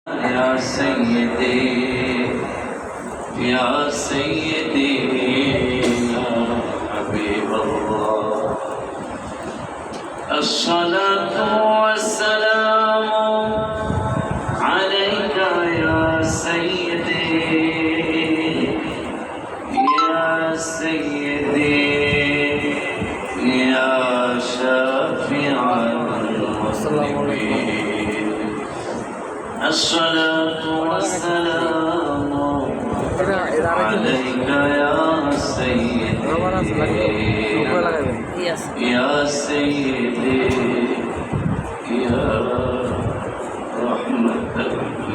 يا سيدي يا سيدي يا حبيب الله، الصلاة والسلام عليك يا سيدي يا سيدي يا شافع المسلمين، الصلاة والسلام عليك يا سيدي يا سيدي يا رحمة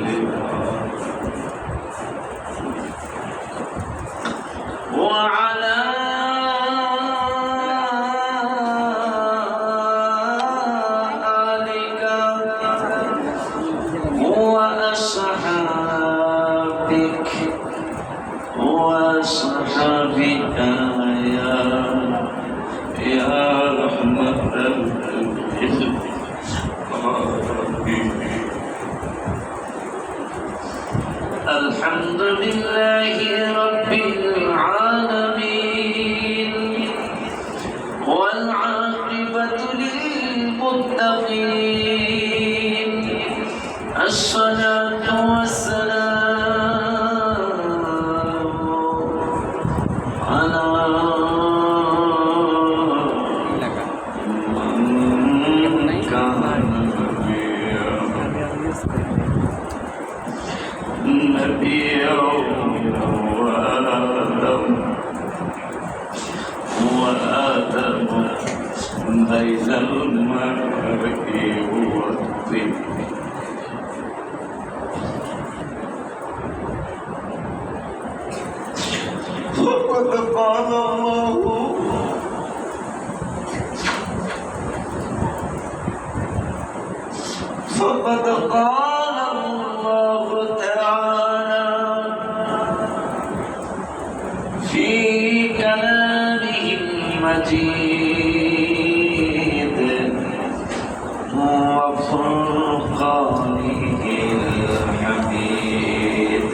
للعالمين، وعلى آلك وأصحابك وصحبك يا رحمة للعالمين. الحمد لله رب العالمين، والعاقبة للمتقين، الصلاة والسلام على من كان نبيا وآدم بين المرء والطين، فقد قال الله تعالى في كلامه المجيد وفرقانه الحميد،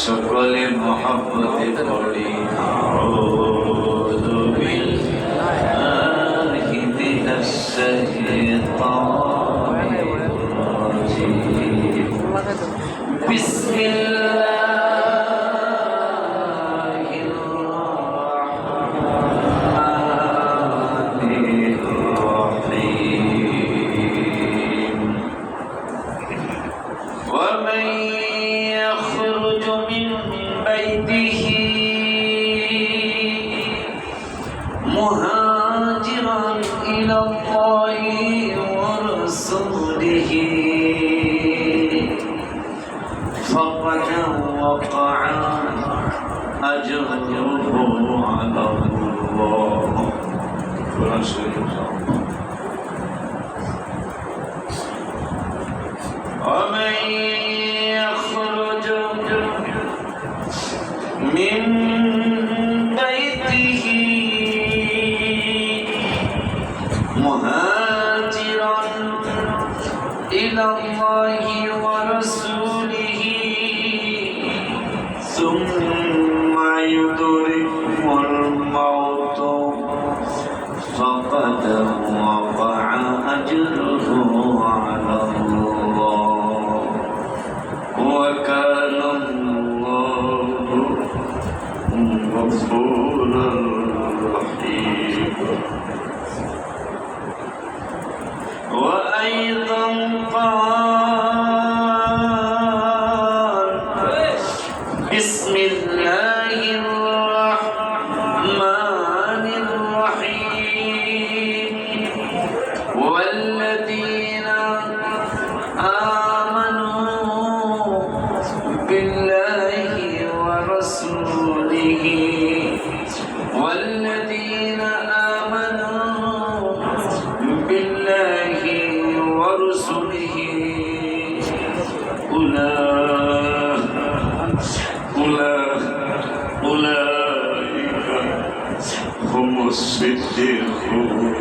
সকল محبت করি أعوذ بالله من الشيطان الرجيم، بسم الله الرحمن الرحيم، ومن يخرج من بيته مهاجرا إلى الله ورسوله فقد وقع أجره على الله. ومن يخرج من بيته مهاجرا إلى الله ورسوله ثم يدركه الموت فقد وقع أجره على الله، وكان الله غفورا رحيما. وأيضا قال بسم الله الرحمن الرحيم، والذين آمنوا بالله ورسوله والذين آمنوا بالله ورسله أولئك هم الصديقون.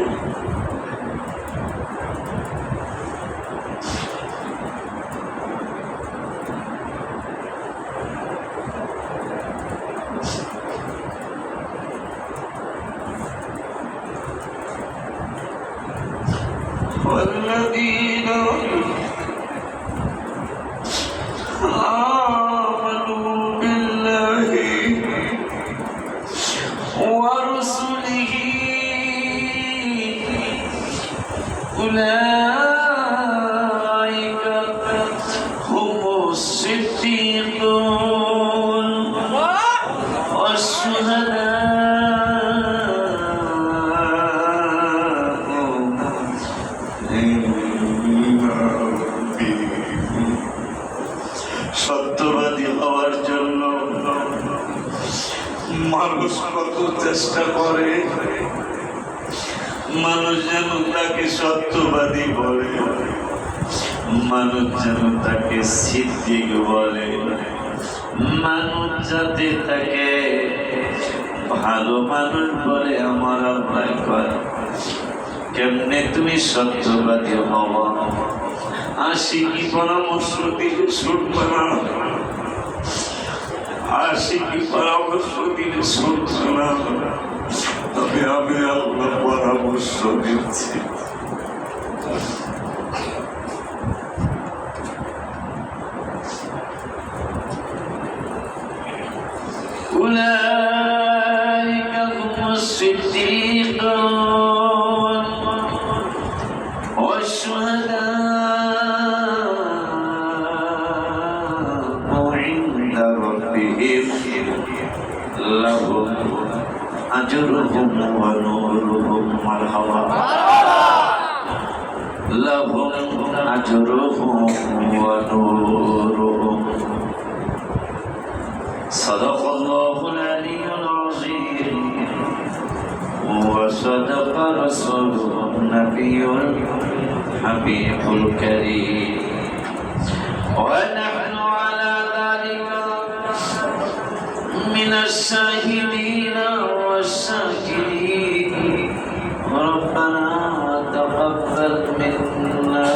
মানুষ কত চেষ্টা করে, মানুষ যেন তাকে সত্যবাদী বলে, মানুষ যেন তাকে সিদ্দিক বলে, মানুষ যাতে তাকে ভালো মানুষ বলে। আমার আল্লাহ কয় কেমনে তুমি সত্যবাদী হওয়া? আশিকি পরামর্শ দিলে শুনবে না, আশিকি পরামর্শ দিলে শুনবে না। তবে আমি আল্লাহ পরামর্শ দিচ্ছি, أولئك هم الصديقون والشهداء عند ربهم لهم أجرهم ونورهم مرحبا لهم أجرهم ونورهم صدق الله العلي العظيم وصدق رسوله النبي الحبيب الكريم ونحن على ذلك من الشاهدين والشاكرين ربنا تقبل منا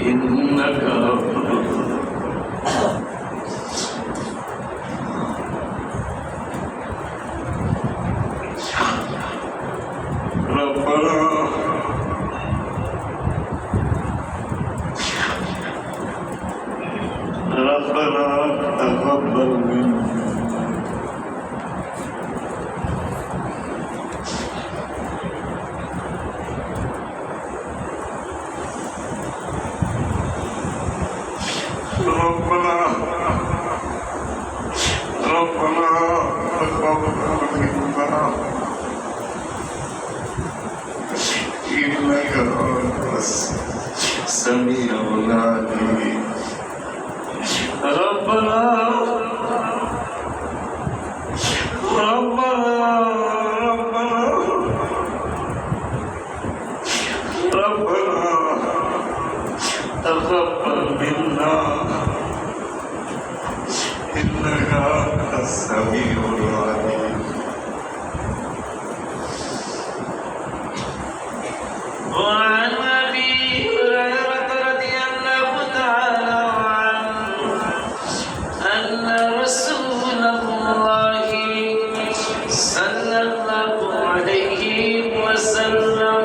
إنك ربنا تقبل منا ربنا تقبل منا إنك أنت السميع العليم ربنا ربنا ربنا ربنا تقبل منا إنك أنت السميع العليم وعن أبي هريرة رضي الله تعالى عنه أن رسول الله صلى الله عليه وسلم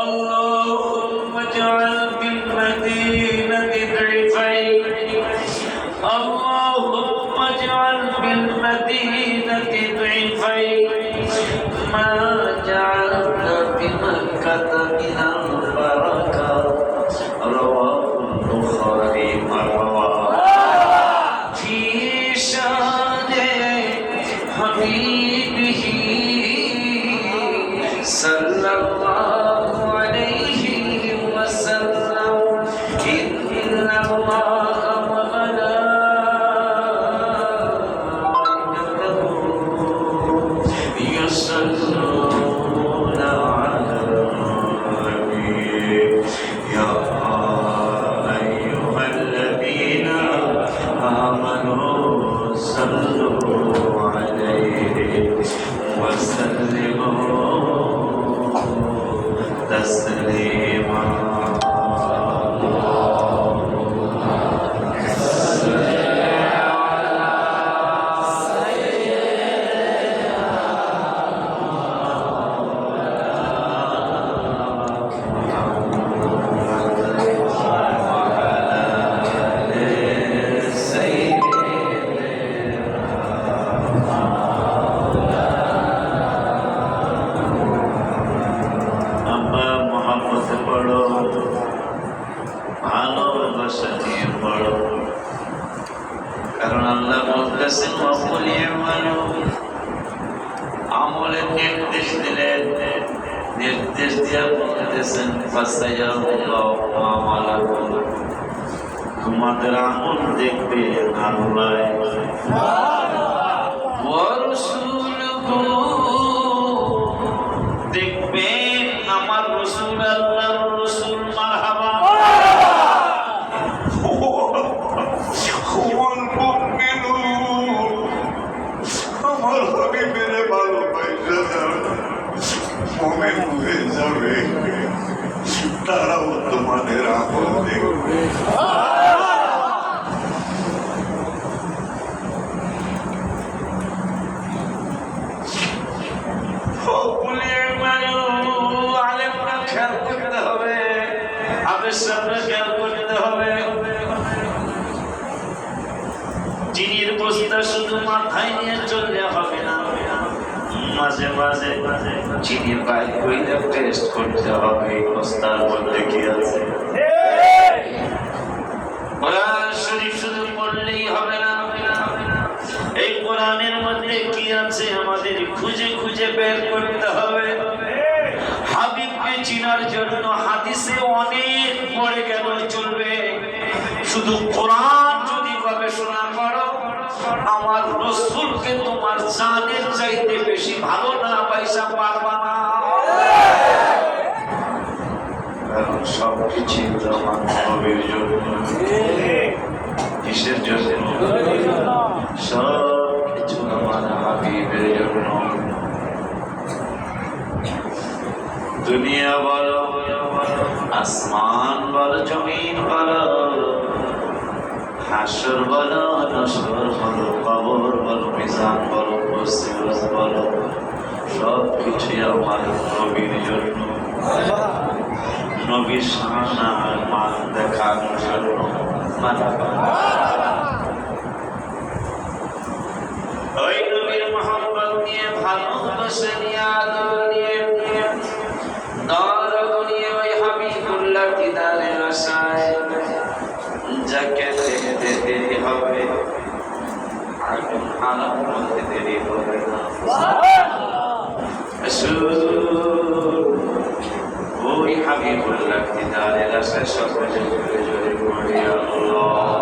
اللهم اجعل بالمدينة ضعفين اللهم اجعل بالمدينة ضعفين ما جعلت بمكة من البركة رواه البخاري مرة في شان حبيبه صلى الله عليه وسلم إن الله وملائكته يصلون على النبي يا أيها الذين آمنوا صلوا عليه وسلموا تسليما ভালোবাসা নিয়ে পড়ো, কারণ আল্লাহ বলতেছেন আমলের নির্দেশ দিলেন, নির্দেশ দিয়া বলতেছেন তোমাদের আমল দেখবে আল্লাহ। দেখবেন আমার রসুল আল্লাহর রসুল মারহাবা আমার হাবিবের ভালোবাসা মুমিন হয়ে যাবে, তারাও তোমাদের আমল দেখবে। খেয়াল করতে হবে, আবেশটা খেয়াল করতে হবে। চিনির বস্তা শুধু মাথায় নিয়ে চললে হবে না, মাঝে মাঝে চিনির বাইক কইলে টেস্ট করতে হবে এই বস্তার মধ্যে কি আছে। কোরআন শরীফ শুধু পড়লেই হবে না, এই কোরআনের মধ্যে কি আছে আমাদের খুঁজে খুঁজে বের করতে হবে। হাবিবকে চিনার জন্য হাদিসে অনেক পড়ে গেল চলবে, শুধু কোরআন যদি গবেষণা করো আমার রসুলকে তোমার জানের চাইতে বেশি ভালো না পয়সা পারবা না। কারণ সবকিছু আমার নবীর জন্য। কিসের জন্য? সবকিছু আমার হাবিবের জন্য। দুনিয়া বলো, আসমান বলো, জমিন বলো, হাসর বলো, নসর বলো, কবর বলো, মিজান বলো, সিরাত বলো, সবকিছু আমার নবীর জন্য। নবীর শান আর মান দেখানোর জন্য। ওই নবীর মোহাম্মত নিয়ে, ভালোবাসা নিয়ে, আদর নিয়ে, দরদ নিয়ে ওই হাবিবুল্লাহ দিদারের আশায় যাকে দেখতে দেরি হবে, আগুন আলাম বলতে দেরি হবে না। ওই হাবিবুল্লাহ দিদারের আশায় সকলে জোরে জোরে পড়ি আল্লাহ।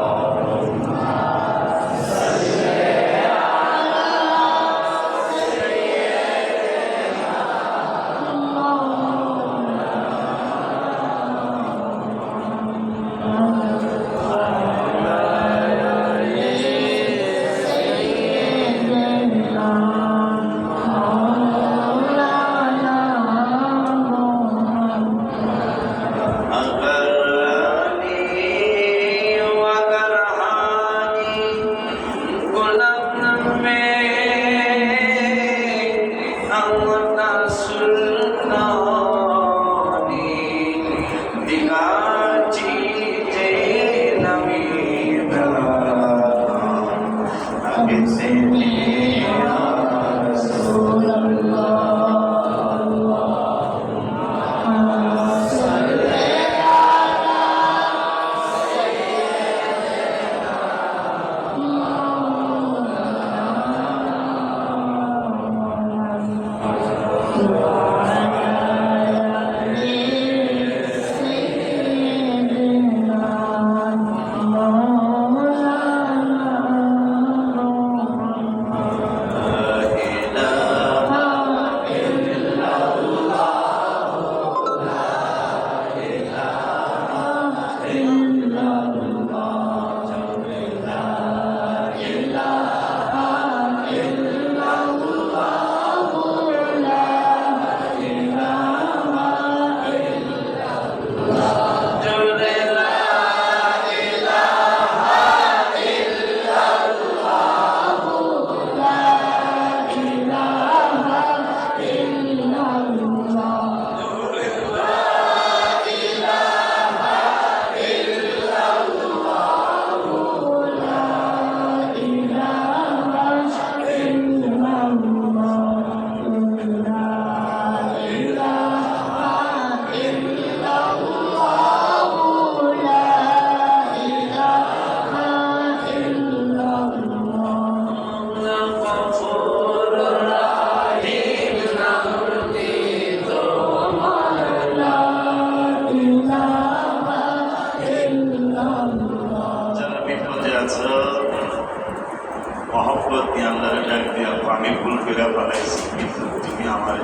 মহব্বত দিয়ে আল্লাহর ডাক দিয়ে আমি ভুল করে ফেলাইছি, কিন্তু তুমি আমার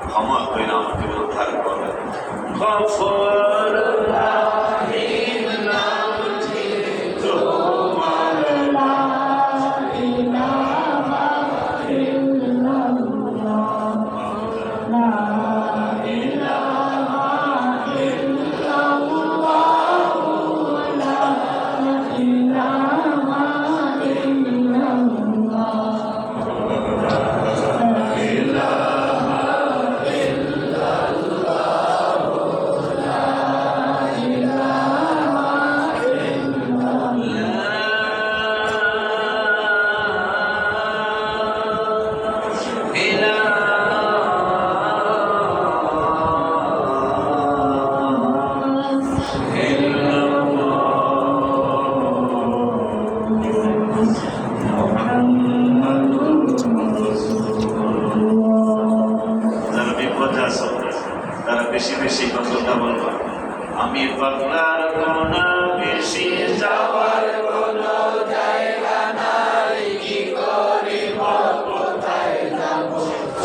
ক্ষমা করে আমাকে উদ্ধার করো। তারা বেশি বেশি কথা বলবো। আমি পাগলার কোনা বেশি যাওয়ার কোনো জায়গা নাই, কি করিব কোথায় যাব,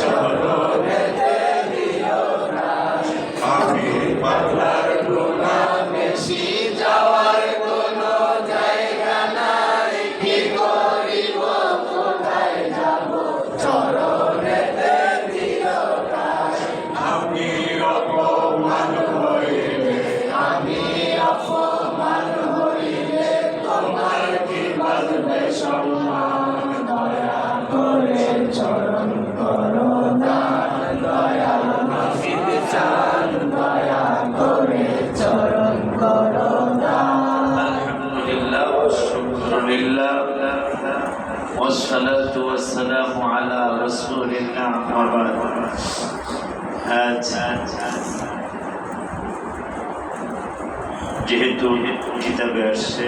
চলো যেতে দিও না। আমি পাগলার কোনা বেশি যাওয়ার কোনো জায়গা নাই, কি করিব কোথায় যাব, চলো যেতে দিও না। আমি অপমান হইলে, আমি অপমান হইলে তোমার কি বাজবে সম্মান, দয়া করে চরণ করো না, দয়া মাফির চান, দয়া করে চরণ করো না। আলহামদুলিল্লাহ ওয়া শুকরুলিল্লাহ والصلاة والسلام على رسول الله وبعد। যেহেতু কিতাবে আসছে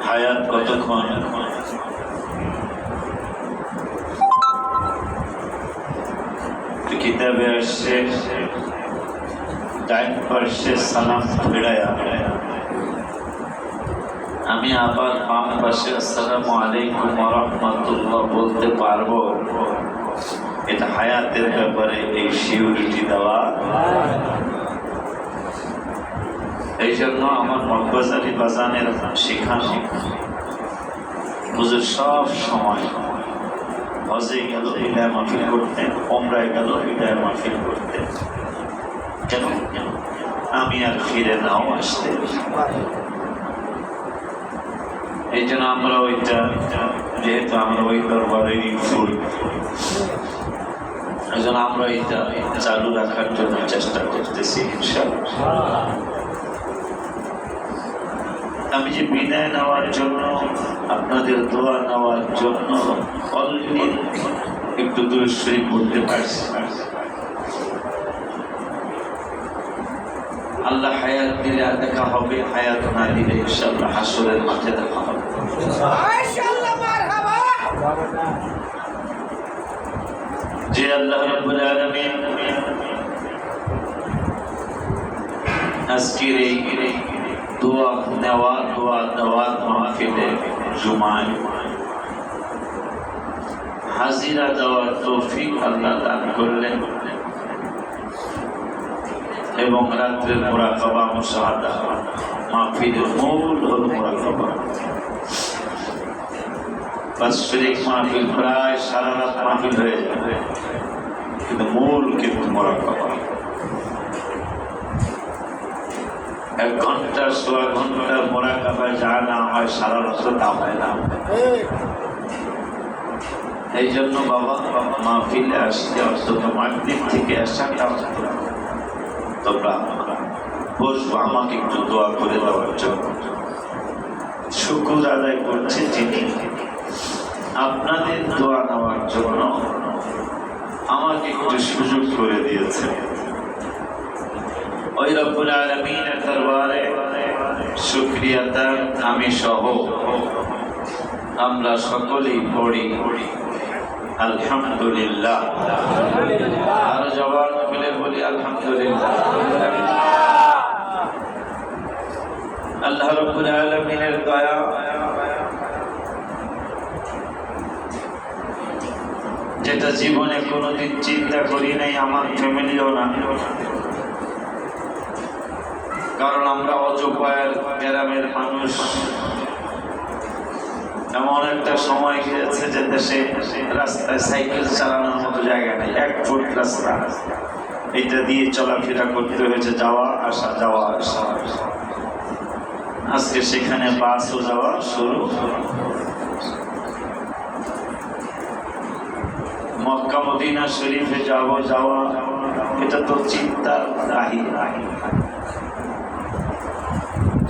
হায়াত কতক্ষণ, কিতাবে আসছে ডাইন পার্শ্বে সালাম ফেরায়া, আমি আবার বাম পাশে আসসালামু আলাইকুম ওয়া রাহমাতুল্লাহ বলতে পারবো, এটা হায়াতের ব্যাপারে এই সিউরিটি দেওয়া। এই জন্য আমার মগবাজারি বাজানের শিখানো হুজুর সব সময় হজে গেল হৃদয় মাহফিল করতেন, ওমরায় গেল হৃদয় মাহফিল করতেন। কেন? আমি আর ফিরে নাও আসতে। এই জন্য আমরা ওইটা, যেহেতু আমরা ওই দরবারেরই ফুল, এই জন্য আমরা এটা চালু রাখার জন্য চেষ্টা করতেছি ইনশাআল্লাহ। আমি যে বিদায় নেওয়ার জন্য, আপনাদের দোয়া নেওয়ার জন্য অলরেডি একটু দূরে শরীফ বলতে পারছি। আল্লাহ হায়াত দিলে দেখা হবে, হায়াত না দিলে ইনশাআল্লাহ হাসরের মাঠে দেখা হবে। যে আল্লাহ রাব্বুল আলামিন আজকের এই দোয়া দেওয়া মাহফিলে জুমায় হাজিরা দেওয়ার তৌফিক আল্লাহ দান করলেন, এবং রাত্রের মুরাকাবা মুশাহাদা, মাহফিলের মূল হল মুরাকাবা। বাৎসরিক মাহফিল প্রায় সারা রাত মাহফিল হয়ে যাবে, কিন্তু মূল কিন্তু মুরাকাবা। 1 ঘন্টা 1.5 ঘন্টার মুরাকাবায় যা না হয় সারা রাত তা হয় না। এই জন্য বাবা মাহফিলে আসতে অন্তত মাগরিব থেকে এশাটা তোমরা বসবো, আমাকে একটু দোয়া করে দেওয়ার জন্য। শুকর আদায় করছে যিনি আপনাদের দোয়া নেওয়ার জন্য আমাকে একটু সুযোগ করে দিয়েছে। ওই রব্বুল আলামিনের দরবারে শুকরিয়া তার আমি সহ আমরা সকলেই পড়ি আলহামদুলিল্লাহ। আরো জবান খুলে বলি আলহামদুলিল্লাহ। আল্লাহ রাব্বুল আলামিনের দয়া, যেটা জীবনে কোনোদিন চিন্তা করি নাই, আমার ফ্যামিলিও না। কারণ আমরা অজপায়ের গ্রামের মানুষ। এমন একটা সময় গিয়েছে যে দেশে রাস্তায় সাইকেল চালানোর মতো জায়গা নেই, 1 ফুট রাস্তা। এটা দিয়ে চলাফেরা করতে হয়েছে, যাওয়া আসা যাওয়া আসা। আজকে সেখানে বাসও যাওয়া শুরু। মক্কা মদিনা শরীফে যাওয়া এটা তো চিন্তার বাহির।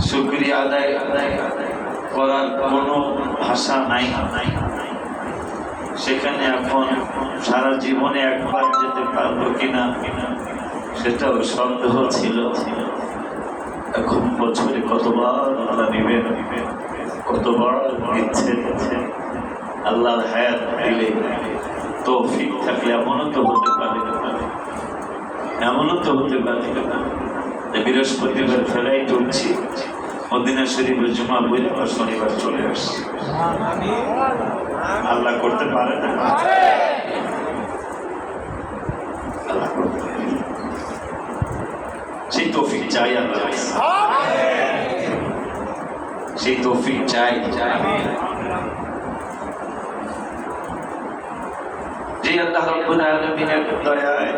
শুকরিয়া আদায় করার কোনো ভাষা নাই। সেখানে এখন সারা জীবনে একবার যেতে পারবো কিনা সেটাও সন্দেহ ছিল। এখন বছরে কতবার আল্লাহ নিবেন, কতবার দিচ্ছেন। আল্লাহর হায়াত দিলে, তৌফিক থাকলে এমনও তো হতে পারে, যে বৃহস্পতিবার ফেরাইট উঠছি, মদিনা শরীফের জুমা বইলে আবার শনিবার চলে আসছি। আল্লাহ করতে পারে না? আল্লাহ করতে পারে। সেই তৌফিক চাই আল্লাহ, সেই তৌফিক চাই। যে আল্লাহ রাব্বুল আলামিনের দয়ায়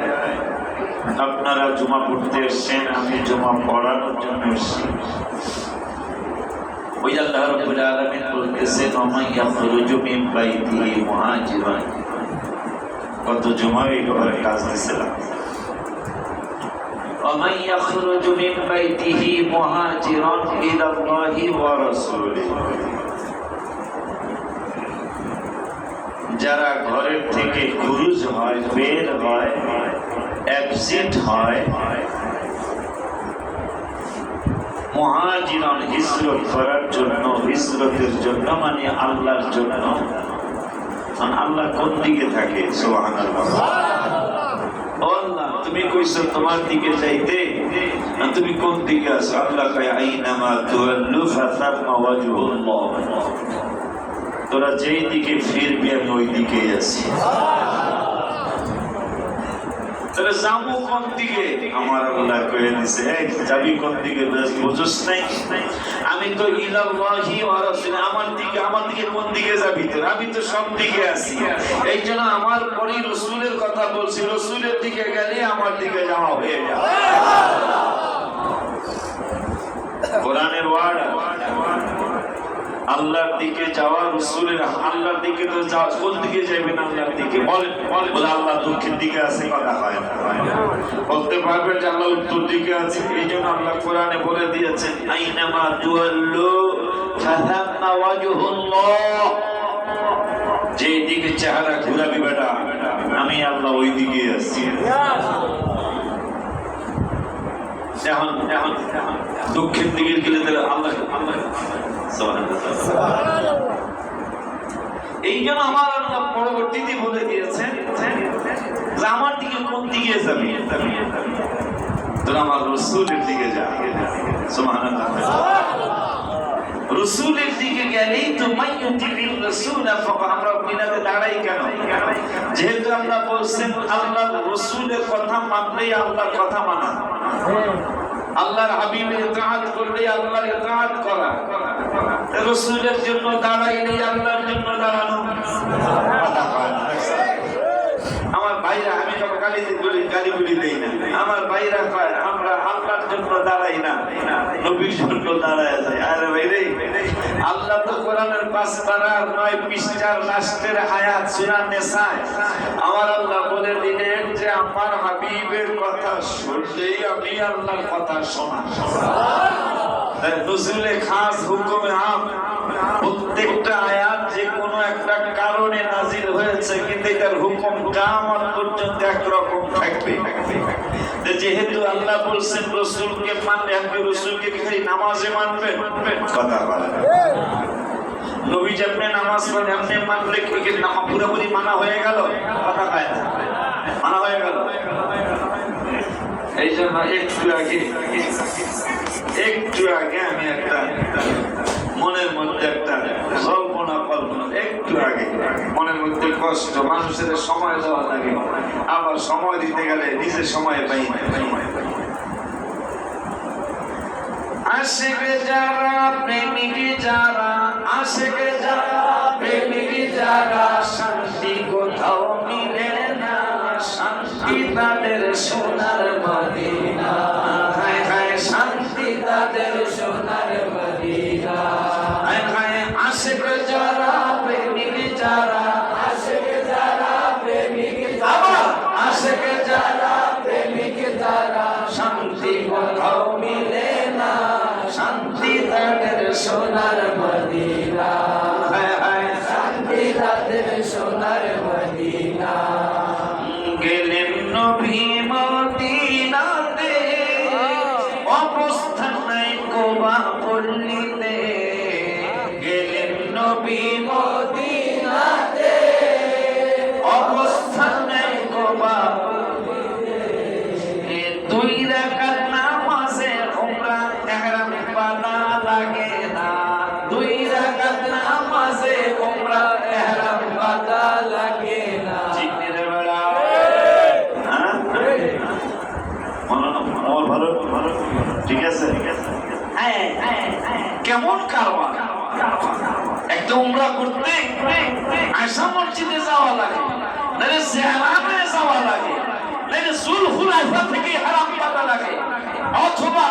আপনারা জুমা পড়তে এসেছেন, আমি জুমা পড়ানোর জন্য এসেছি। ওই আল্লাহ রাব্বুল আলামিন বলতেছেন, ওয়া ইয়াখরুজু মিন বাইতিহি মুহাজিরান। কত জুমা এইভাবে কাজ দিয়েছিলাম। ومن يخرج من بيته مهاجرا إلى الله ورسوله। যারা ঘরের থেকে খুরুজ হয়, বের হয়, এক্সিট হয়, মুহাজিরান হিজরত করার জন্য, হিজরতের জন্য মানে আল্লাহর জন্য। আল্লাহ কোন দিকে থাকে? সুবহানাল্লাহ। আল্লাহ তুমি কইছো তোমার দিকে যাইতে, তুমি কোন দিকে আছো? আল্লাহ কয় আইনামা তুওয়াল্লু ফাসাম্মা ওয়াজহুল্লাহ। তোরা যেই দিকে ফিরবি আমি ওই দিকেই আছি। তাহলে যাবো কোন দিকে? আমার আল্লাহ কয়ে দিছে, যাবি কোন দিকে বুঝছ নাই? আমি তো ইলাল্লাহি ওয়া রাসূলিহি, আমার দিকে কোন দিকে যাবি তোর? আমি তো সব দিকে আছি। এই জন্য আমার পরে রাসূলের কথা বলছি, রাসূলের দিকে গেলে আমার দিকে যাওয়া হয়ে যাবে। কোরআনের ওয়ার্ড, আল্লাহর দিকে যাওয়া, রাসূলের আল্লাহর দিকে তো যাওয়া। কোন দিকে যাবেন? আল্লাহর দিকে। বলে আল্লাহ দক্ষিণ দিকে আছে, কথা হয় না। বলতে পারবেন যে আল্লাহ উত্তর দিকে আছে? এই জন্য আল্লাহ কোরআনে বলে দিয়েছেন, আইনামা তুওয়াল্লু ফাসাম্মা ওয়াজহুল্লাহ। যে দিকে চেহারা ঘুরাবি বেটা, আমি আল্লাহ ওই দিকে আছি। এখন দক্ষিণ দিকে গেলে তাহলে আল্লাহ এই জন্য আমার আল্লাহ পরবর্তীতে বলে দিয়েছেন যে আমার দিকে কোন দিকে যাবি? তোরা আমার রাসূলের দিকে যা। সুবহানাল্লাহ। রাসূলের দিকে গেলেই তো মাইয়ুতিবির রাসূল। আমরা মিলাতে দাঁড়াই কেন? যেহেতু আমরা বলছেন আল্লাহর রাসূলের কথা মানলেই আল্লাহর কথা মানা, আল্লাহর হাবিবের ইতাআত করলে আল্লাহর ইতাআত করা, রাসূলের জন্য দাঁড়াইলে আল্লাহর জন্য দাঁড়ানো। আমার ভাইরা, আমি তো গালি বলি দেই না, আমার ভাইরা কয় আমরা আল্লাহর জন্য দাঁড়াই না, নবীর জন্য দাঁড়ায় যায়। আরে ভাই রে, আল্লাহ তো কোরআনের 5 পারা 9 পৃষ্ঠার লাস্টের আয়াত সূরা নিসায় আমার আল্লাহ বলে দিলেন যে আমার হাবিবের কথা শুনলেই আমি আল্লাহর কথা শোনা। নজরুলে খাস হুকুমে আম, প্রত্যেকটা আয়াত যে কোনো একটা কারণে নাজিল হয়েছে, কিন্তু এটার হুকুম কিয়ামত পর্যন্ত একরকম থাকবে। যেহেতু আল্লাহ বলছেন রাসূলকে মানলে, আপনি রাসূলকে খালি নামাজে মানবেন, কথা বলেন। নবী যেমন নামাজ পড়েন আপনি মানলে কি নামাজ পুরোপুরি মানা হয়ে গেল? কথা কয় না, মানা হয়ে গেল। এই জন্য একটু আগে আমি একটা মনের মধ্যে একটা কল্পনা একটু আগে মনের মধ্যে কষ্ট, মানুষের সময় দেওয়া লাগে, আবার সময় দিতে গেলে নিজের সময় পাই না। আশিক যারা প্রেমিক যারা, আশিক যারা প্রেমিক যারা, শান্তি কোথাও মিলে না, শান্তি তাদের সোনার মদিনা, হায় হায় শান্তি তাদের সোনার মদিনা, হায় হায় আশিক যারা প্রেমিক যারা, আশিক যারা প্রেমিক যারা, আশিক যারা প্রেমিক যারা, শান্তি কোথাও মিলে না, শান্তি তাদের সোনার মদিনা, হায় হায় শান্তি তাদের সোনার মদিনা। গেলেন নবী মদিনাতে, অবস্থান নাই কোবা পল্লীতে, গেলেন নবী মদিনাতে, অবস্থান নাই কোবা পল্লীতে, দুই রাকাত নামাজে উমরা ইহরাম বাঁধা লাগে না, দুই রাকাত নামাজে উমরা ইহরাম বাঁধা লাগে না। জিকির বেলা ভালো ভালো ঠিক আছে। কেমন কারবার, একটা উমরা করতে আয়সা মসজিদে যাওয়া লাগে, নাহলে জেহরামে যাওয়া লাগে, নাহলে জুলহুলাইফা থেকে হারাম বাঁধা লাগে, অথবা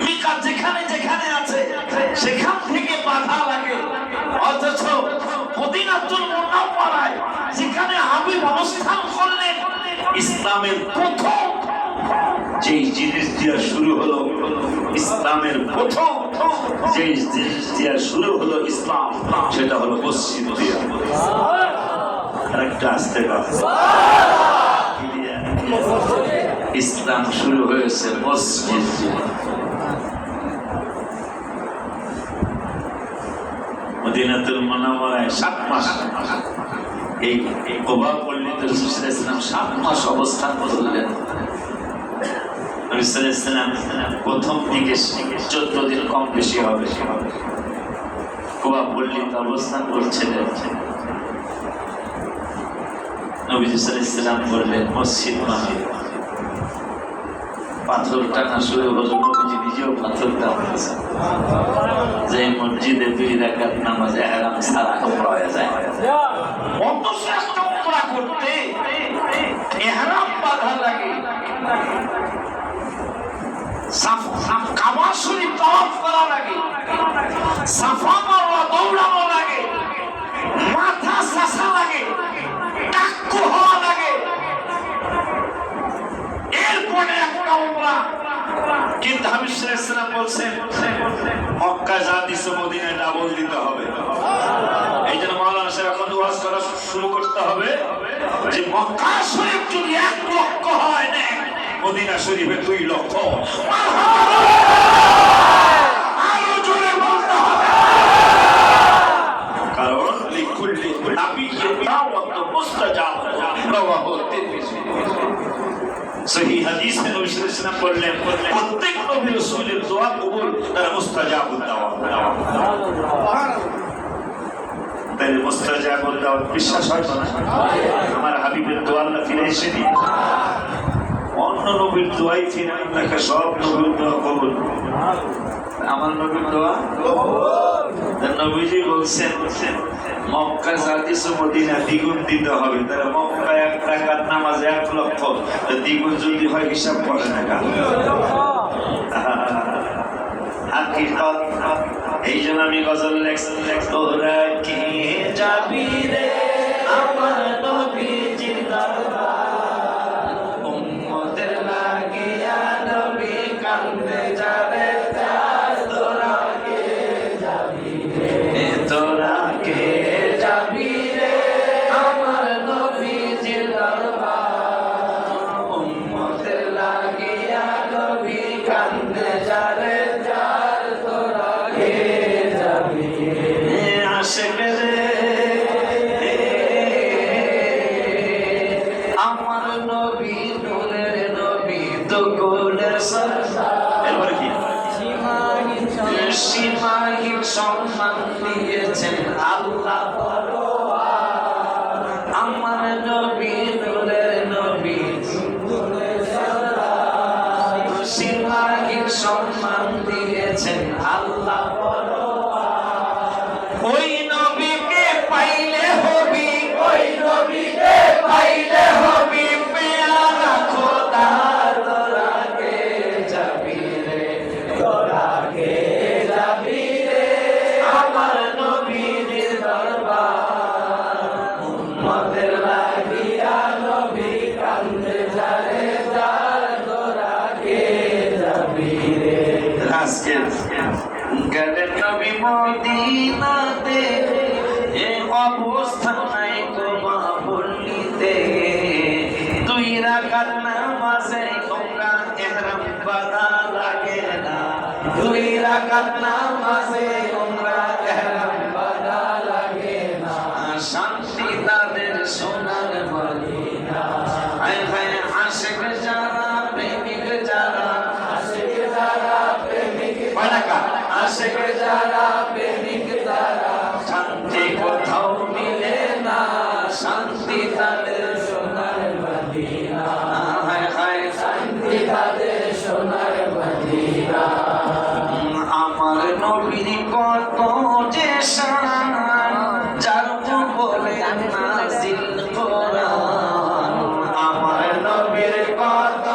মিকাত যেখানে যেখানে আছে সেখান থেকে বাধা লাগে, অথচ মদিনাতুল মুনাওয়ারায় যেখানে হাবিব অবস্থান করলেন, ইসলামের প্রথম যে জিনিস দিয়া শুরু হলো, ইসলামের প্রথম যে জিনিস দিয়া শুরু হলো ইসলাম, সেটা হলো মসজিদ দিয়া। আরেকটা আসতে ইসলাম শুরু হয়েছে মসজিদ দিয়ে। মদিনাতুল মুনাওয়ারায় 7 মাস এই কোবা পল্লীতে রাসূল সাল্লাল্লাহু আলাইহি ওয়াসাল্লাম 7 মাস অবস্থান করলেন। নবী সাল্লাল্লাহু আলাইহি ওয়াসাল্লাম প্রথম দিকে 14 দিন কম বেশি হবে কোবা পল্লীতে অবস্থান করছিলেন। নবী সাল্লাল্লাহু আলাইহি ওয়াসাল্লাম বললেন মসজিদ বানাই, পাথর টানা শুরু হলো। নবীজি নিজেও পাথর টানতেছেন, যে মসজিদে 2 রাকাত নামাজে ইহরাম ছাড়া উমরা হয়ে যায়। কত শ্রেষ্ঠ উমরা করতে ইহরাম বাঁধা লাগে, কাবা শরীফ তাওয়াফ করা লাগে, সাফা মারওয়া দৌড়ানো লাগে, মাথা সাসা লাগে, টাক্কু হওয়া লাগে, এরপরে একটা উমরা। কিন্তু হাবিব সাল্লাল্লাহু আলাইহি ওয়াসাল্লাম বলছেন মক্কা যা দিছে মদিনায় ডাবল দিতে হবে। এই জন্য মাওলানা সাহেব এখন ওয়াজ করা শুরু করতে হবে যে মক্কা শরীফ যদি 1 লক্ষ হয় না, মদিনা শরীফে 2 লক্ষ। আরো জোরে বলতে হবে, কারণ লিকুল্লি নাবিয়্যিন দাওয়াত মুস্তাজাব, রাওয়াহু তিরমিজি। সহিহ হাদিসে নবী সাল্লাল্লাহু আলাইহি ওয়াসাল্লাম বললেন প্রত্যেক নবী রাসূলের দোয়া কবুল, তারা মুস্তাজাবুদ দাওয়াত। তাই মুস্তাজাবুদ দাওয়াত বিশ্বাস হয় না? আমার হাবিবের দোয়া আল্লাহ ফিরে এসেনি, অন্য নবীর দোয়াই ফিরে না, সব নবীর দোয়া কবুল, আমার নবীর দোয়া কবুল। নবীজি বলছেন মক্কা জাতিস মদিনা দ্বিগুণ দিতে হবে, তারা মক্কা 1 রাকাত নামাজে 1 লক্ষ, দ্বিগুণ যদি হয় হিসাব করে না। হাকিকত এই জন্য আমি গজল লেখছি, তোরা কি যাবি রে আমার নবীজির দরবার, উম্মতের লাগিয়া নবী কান্দে যাবে, তোরা কে যাবি রে, তোরা কে যাবি রে আমার নবীজির দরবার, উম্মতের লাগিয়া নবী কান্দে যাবে, তোরা কে যাবি রে। আশিক রে তো কোলের সরদার। এরপরে কি? সীমাহীন সম্মান দিয়েছেন আল্লাহ পরোয়ার। আমার নবী নূরের নবী, সীমাহীন সম্মান দিয়েছেন আল্লাহ পরোয়ার। ওই নবীকে পাইলে হবি, ওই নবীকে পাইলে হবি পেয়ারা খোদার। তোরাকে যাবি রে, তোরাকে যাবি রে আমার নবীর দরবার। উম্মতের লাগিয়া নবী কান্দে যারে যার, তোরাকে যাবি রে। আজকে গেলেন নবী মদিনাতে, এ অবস্থা নাই তোমা বললিতে। 2 রাকাত নামাজে তোমরা ইহরাম বাঁধা লাগে না, 2 রাকাত নামাজে তোমরা ইহরাম বাঁধা লাগে না। শান্তি তাদের সোনার মদিনা। আয় হায় আশিক যারা, প্রেমিক যারা, আশিক যারা প্রেমিক, আশিক যারা প্রেমিক তারা, শান্তি কোথাও মিলে না, শান্তি তাদের সোনার মদিনা। হায় হায় শান্তি তাদের সোনার মদিনা। আমার নবীর কত যে শান, যার উপরে নাজিল কোরআন। আমার নবীর কত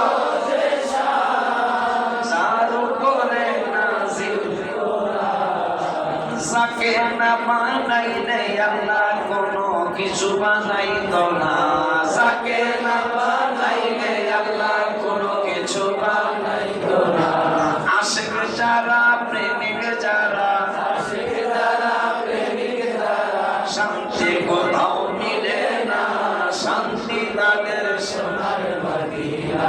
যে শান, যার উপরে নাজিল কোরআন। যাকে না বানাইলে আল্লাহ কোনো কিছু বানাইতো না, যাকে না বানাইলে আল্লাহ কোনো কিছু বানাইতো না। আশিক যারা, প্রেমিক যারা, আশিক যারা প্রেমিক যারা, শান্তি কোথাও মিলে না, শান্তি তাদের সোনার মদিনা।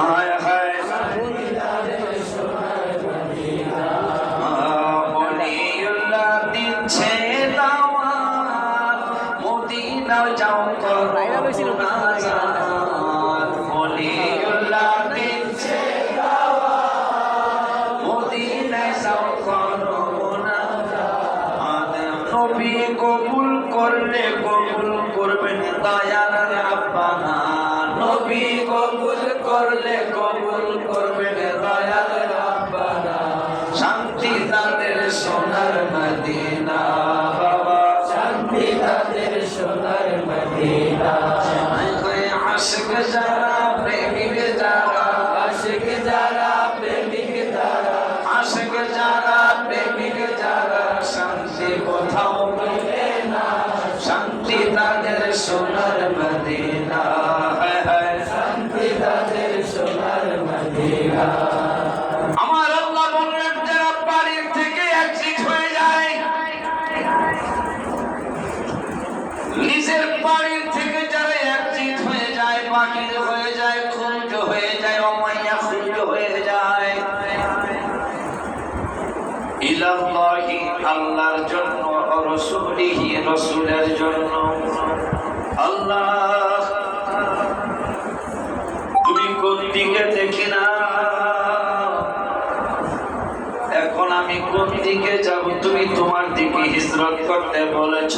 হায় হায় শান্তি তাদের সোনার মদিনা। ওলিউল্লাহ দিচ্ছে দাওয়াত, মদিনায় যাও করো মুনাজাত। ওলিউল্লাহ দিচ্ছে দাওয়াত, মদিনায় যাও করো মুনাজাত। নবী কবুল করলে কবুল করবেন দয়াল রাব্বানা, নবী কবুল করলে কবুল করবেন দয়াল রাব্বানা। শান্তি তাদের সোনার মদিনা বাবা, শান্তি তাদের সোনার মদিনা। আশিক যারা, প্রেমিক যারা, আশিক যারা প্রেমিক যারা, আশিক যারা প্রেমিক যারা, শান্তি কোথাও মিলে না, শান্তি তাদের সোনার মদিনা। হায় হায় শান্তি তাদের সোনার মদিনা। আমার আল্লাহ বললেন যারা বাড়ির থেকে একজিট হয়ে যায়, নিজের বাড়ির থেকে যারা একজিট হয়ে যায়, বাকির হয়ে যায়, খুঁজ হয়ে যায়, অমাইয়া খুঁজ হয়ে যায়, ইলাল্লাহি আল্লাহর জন্য, রাসূলিহি রাসূলের জন্য। আল্লাহ তুমি কোন দিকে দেখি না, এখন আমি কোন দিকে যাব? তুমি তোমার দিকে হিজরত করতে বলেছ,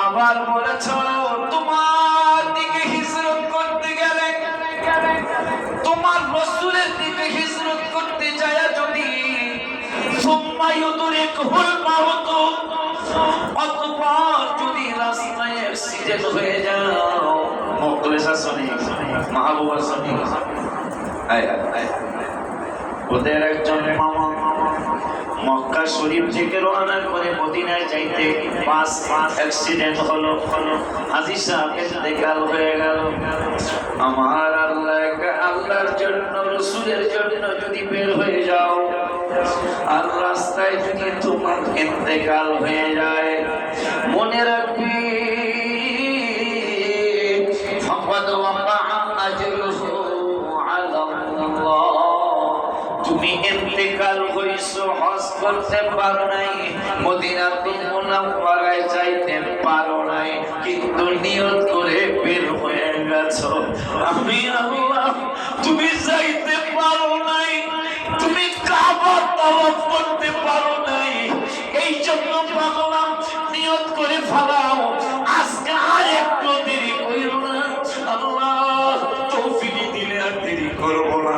আবার বলেছ তোমার দিকে হিজরত করতে গেলে, তোমার রাসূলের দিকে হিজরত করতে যায় যদি সুম্মা ইউদরিকুল মাউত, অতঃপর যদি রাস্তায় অ্যাক্সিডেন্ট হয়ে যাও। মুখলেসা শুনি, মাহবুবা শুনি, ওদের একজন মামা মক্কা শরীফ থেকে রওনা করে মদিনায় যাইতে বাস অ্যাক্সিডেন্ট হলো, হাজী সাহেব ইন্তেকাল হয়ে গেল। আমার আল্লাহ, আল্লাহর জন্য, রাসূলের জন্য যদি বের হয়ে যাও, আর রাস্তায় যদি তোমার ইন্তেকাল হয়ে যায়, মনে রাখবি ফাকাদ ওয়াকা আজরুহু আলা আল্লাহ। তুমি ইন্তেকাল হইছো, হজ করতে পারো নাই, মদিনাতুল মুনাওয়ারায় যাইতে পারো নাই, কিন্তু নিয়ত করে বের হয়ে গেছো, আমি আল্লাহ তাওয়াফ করতে পারো নাই, এই জন্য পাগলা নিয়ত করে ফেলাও, আজকে আর একটু দেরি কইরো না। আল্লাহ তৌফিক দিলে আর দেরি করবো না,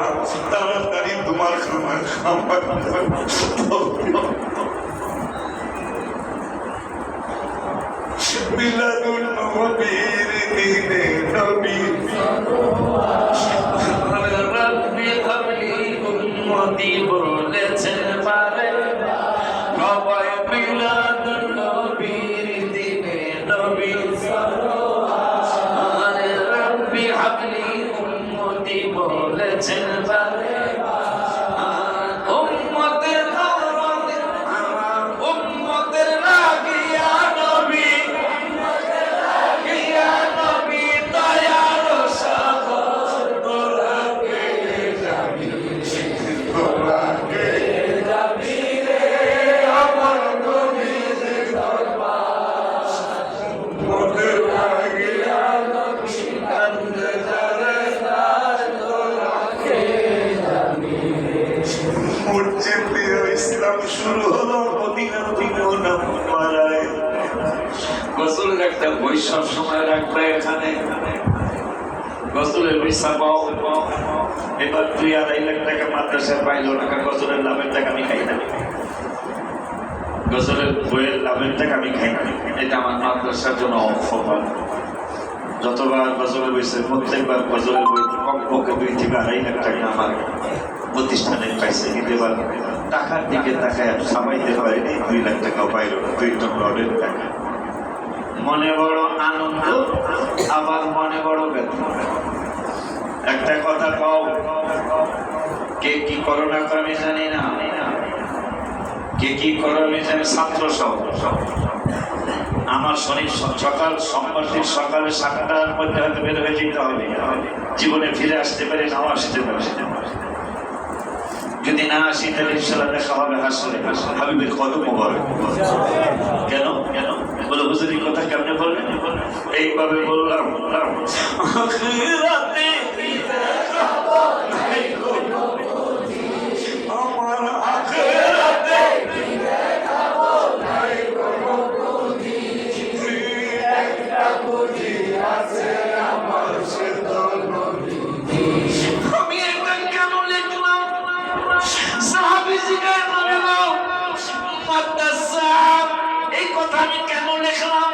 তাড়াতাড়ি তোমার খাবার খাবার। মিলাদুন নবীর দিনে নবী রব্বি হাবলি উম্মতি বলেছেন পারে, সবাই মিলাদুন নবীর দিনে নবী রব্বি হাবলি উম্মতি বলেছেন পারে, উম্মতের উম্মতের লাগিয়া নবী ইসলাম শুরু হলো মদিনার দিনেও নাম মারায়। গোসলের একটা বই সব সময় রাখবে এখানে, গোসলের পয়সা পাও। এবার 2-2.5 লাখ টাকা মাদ্রাসায় পাইলো টাকা, গোসলের লাভের টাকা আমি খাই না, গোসলের বইয়ের লাভের টাকা আমি খাই না। এটা আমার মাদ্রাসার জন্য অফল। যতবার গজলের বইছে প্রত্যেকবার গজলের বই কমপক্ষে 2-2.5 লাখ টাকা আমার প্রতিষ্ঠানে পাইছে, কিন্তু এবার টাকার দিকে তাকায় সামাইতে পারিনি, 2 লাখ টাকাও পাইল না, 2 টন রডের টাকা। মনে বড় আনন্দ, আবার মনে বড় বেদনা। একটা কথা কও, কে কি করো না করে আমি জানি না, কে কি করো আমি জানি। ছাত্র সব আমার শনি সকাল সোমবার দিন সকালে 7টার মধ্যে হয়তো বের হয়ে যেতে হবে, জীবনে ফিরে আসতে পারি নাও আসতে পারি। যদি না আসি তাহলে ইনশাআল্লাহ দেখা হবে হাসরে, হাবিবের কদম মোবারক। কেন কেন বলে হুজুরের কথা কেমনে বললেন? এইভাবে বললাম, আখিরাতে আমার আখিরাতে আমি এটা কেন লিখলাম? সাহাবী জিজ্ঞাসা করল, এই কথা আমি কেন লিখলাম?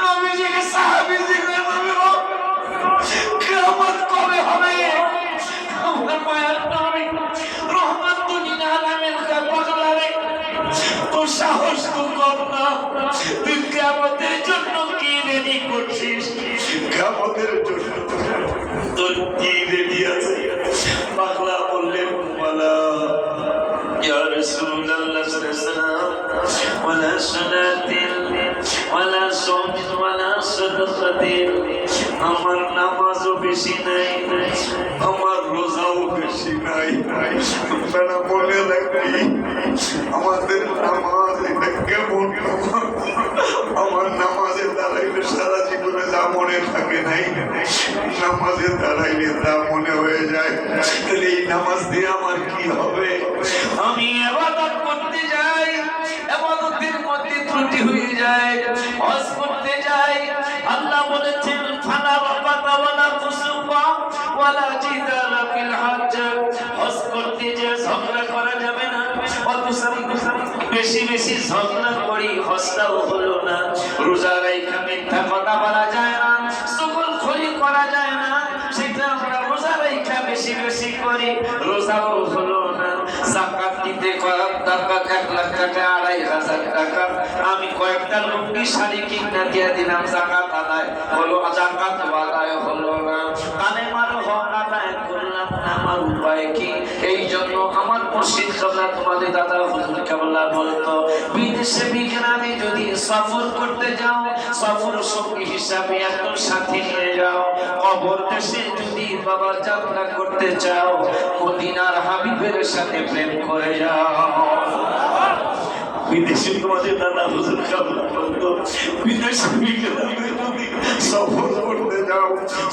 নবীজিকে সাহাবী জিজ্ঞাসা করল, কিয়ামত কবে হবে? আমার মায়ের নবী রহমাতুল লিল আলামিন পাগলা রে, তোর সাহস তো কম না, তুই কিয়ামতের জন্য কি রেডি করছিস? কিয়ামতের জন্য তোর কি রেডি আছে? পাগলা বললেন, ওয়ালা ইয়া রাসূলুল্লাহ সাল্লাল্লাহু ওয়ালা সালাতিন ওয়ালা সাওমিন ওয়ালা সাদাকাতিন, আমার নামাজও বেশি নাই, আমার রোজাও বেশি নাই। আপনারা মনে রাখবি আমাদের নামাজ এটা কেমন নামাজ? আমার নামাজের দাঁড়াইলে সারা জীবনে যা মনে থাকে নাই, নামাজের দাঁড়াইলে তা মনে হয়ে যায়। তাহলে এই নামাজ দিয়ে আমার কি হবে? আমি ইবাদত করতে যাই, ইবাদতের মধ্যে ত্রুটি হয়ে যায়। হজ করতে যাই, আল্লাহ বলেছেন ফালা রাফাতা ওয়ালা ফুসুকা ওয়ালা জিদালা ফিল হজ। হজ করতে যে ঝগড়া করা যাবে না, বেশি বেশি ঝগড়া করি, হজটাও হলো না। রোজা রাইখা মিথ্যা কথা বলা যায় না, চুগলখড়ি করা যায় না, সেটা আমরা রোজা রাইখা বেশি বেশি করি, রোজাও হলো না। যাকাত দিতে কয়েক টাকা, 1 লাখ টাকা, 2,500 টাকা, আমি কয়েকটা লুঙ্গি শাড়ি কিনা দিয়ে দিলাম, যাকাত আদায় হলো, যাকাত আদায় হলো না। কালেমার হক আদায় করলাম না, আমার উপায় কি? এই জন্য আমার মুর্শিদ কেবলা, তোমাদের দাদা হুজুর কেবলা বলতো, বিদেশে বিগ্রামে যদি সফর করতে যাও, সফর সঙ্গী হিসাবে একজন সাথী নিয়ে যাও। কবর দেশে যদি বাবা যাত্রা করতে চাও, মদিনার হাবিবের সাথে প্রেম করে যাও। বিদেশে তোমাদের দাদা হুজুর কেবলা বলতো, বিদেশে বিগ্রামে যদি সফর করতে যাও,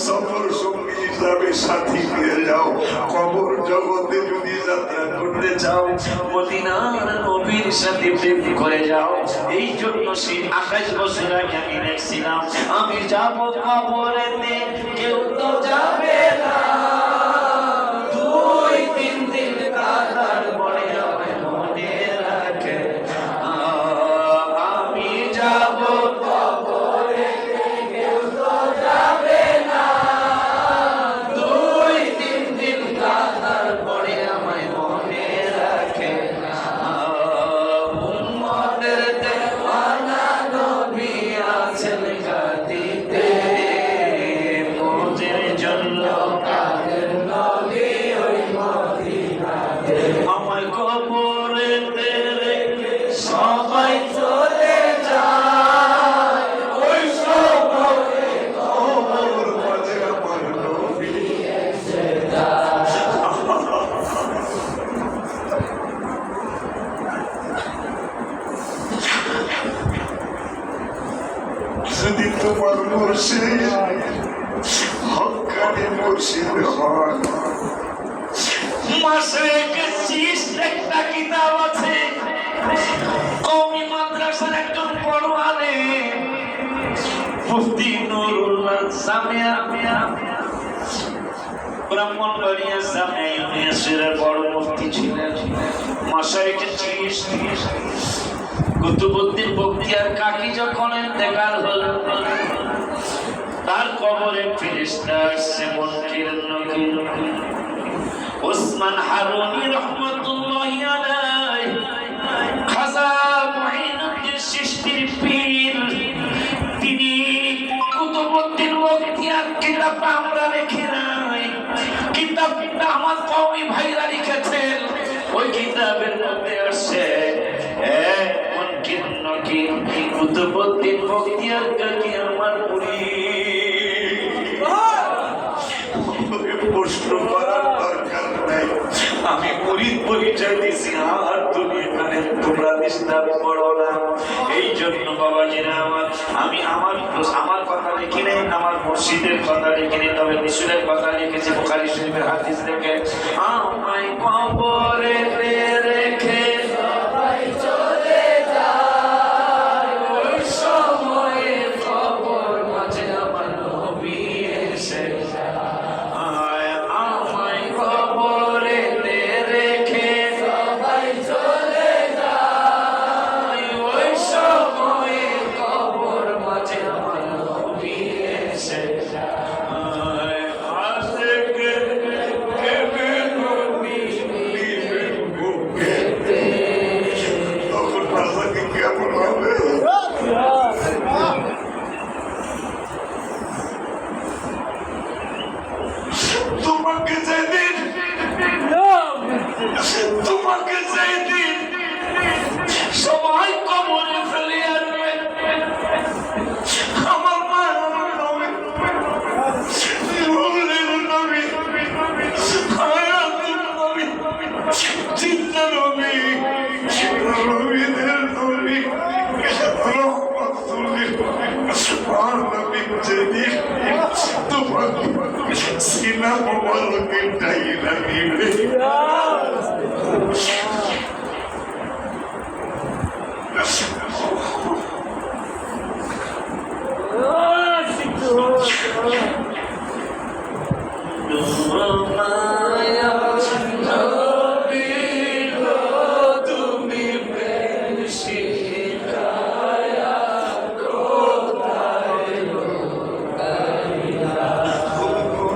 সফর সঙ্গী কিতাবে সাথী নিয়ে যাও, কবর জগতে যদি যাত্রা করতে চাও মদিনার নবীর সাথে প্রেম করে যাও। এই জন্য সেই 28 বছর আগে আমি দেখছিলাম আমি যাব কবরেতে, কেউ তো যাবে না, 2-3 দিন কাতার পরে আমায় মনে রাখে। আমি যাব কবরেতে, কেউ তো যাবে না, 2-3 দিন কাতার পরে আমায় মনে রাখে। উম্মতের দেওয়ানা নবী আছেন গাদিতে, মোদের জন্য কাদের নবী ওই মদিনাতে। আমায় কবরেতে রেখে সবাই চলে যায়, ওই সময়ে কবর মাঝে আমার নবী এসে যায়। যদি তোমার মুর্শিদ হক্কানি মুর্শিদ হন, মাসে গেছিস একটা কিতাব আছে, কওমি মাদ্রাসার একজন বড় আলেম মুফতি নুরুল্লাহ জামিয়া ব্রাহ্মণবাড়িয়া জামিয়া ইউনিভার্সিটির বড় মুফতি ছিলেন। মাসায়েকে চিনিস? কুতুবউদ্দিন বখতিয়ার কাকি যখন ইন্তেকাল হলো, তার কবরে ফেরেশতা আসছে মুনকির নকির। ওসমান হারুনি রহমাতুল্লাহি আলাইহি, খাজা মুঈনুদ্দিন চিশতির পীর, তিনি কুতুবউদ্দিন বখতিয়ার কিতাব আমরা রেখে নাই, কিতাবটা আমার কওমি ভাইরা লিখেছেন। ওই কিতাবের মধ্যে আসছে মুনকির নকির কুতুবউদ্দিন বখতিয়ার কাকি আমার মুরিদ। প্রশ্ন করার দরকার নাই, আমি মুরিদ পরিচয় দিছি, আর তুমি এখানে তোমরা ডিস্টার্ব করো না। এই জন্য বাবাজিরা আমার, আমি আমার কথা লিখি নাই, আমার মুর্শিদের কথা লিখি নাই, তবে রাসূলের কথা লিখেছি বুখারী শরীফের হাদিস থেকে। আমায় কবরে রেখে সবাই চলে যায়, ওই সময়ে কবর মাঝে আমার নবী এসে যায়। আমায় কবরে রেখে সবাই চলে যায়, ওই সময়ে কবর মাঝে আমার নবী এসে যায়। আশিকে কেবে নবী বুকেতে, তখন ভাষাকে কেমন হবে? তোমাকে যেদিন সবাই কবরে ফেলে আসবে, আমার মা নবী, নূরের নবী, হায়াতুর নবী, জিন্দা নবী, নবীদের নবী, রহমতুল লিল আর নবী যেদিন তোমাকে সিনা মোবারকে ডাইলা দিবে, তুমি বেশি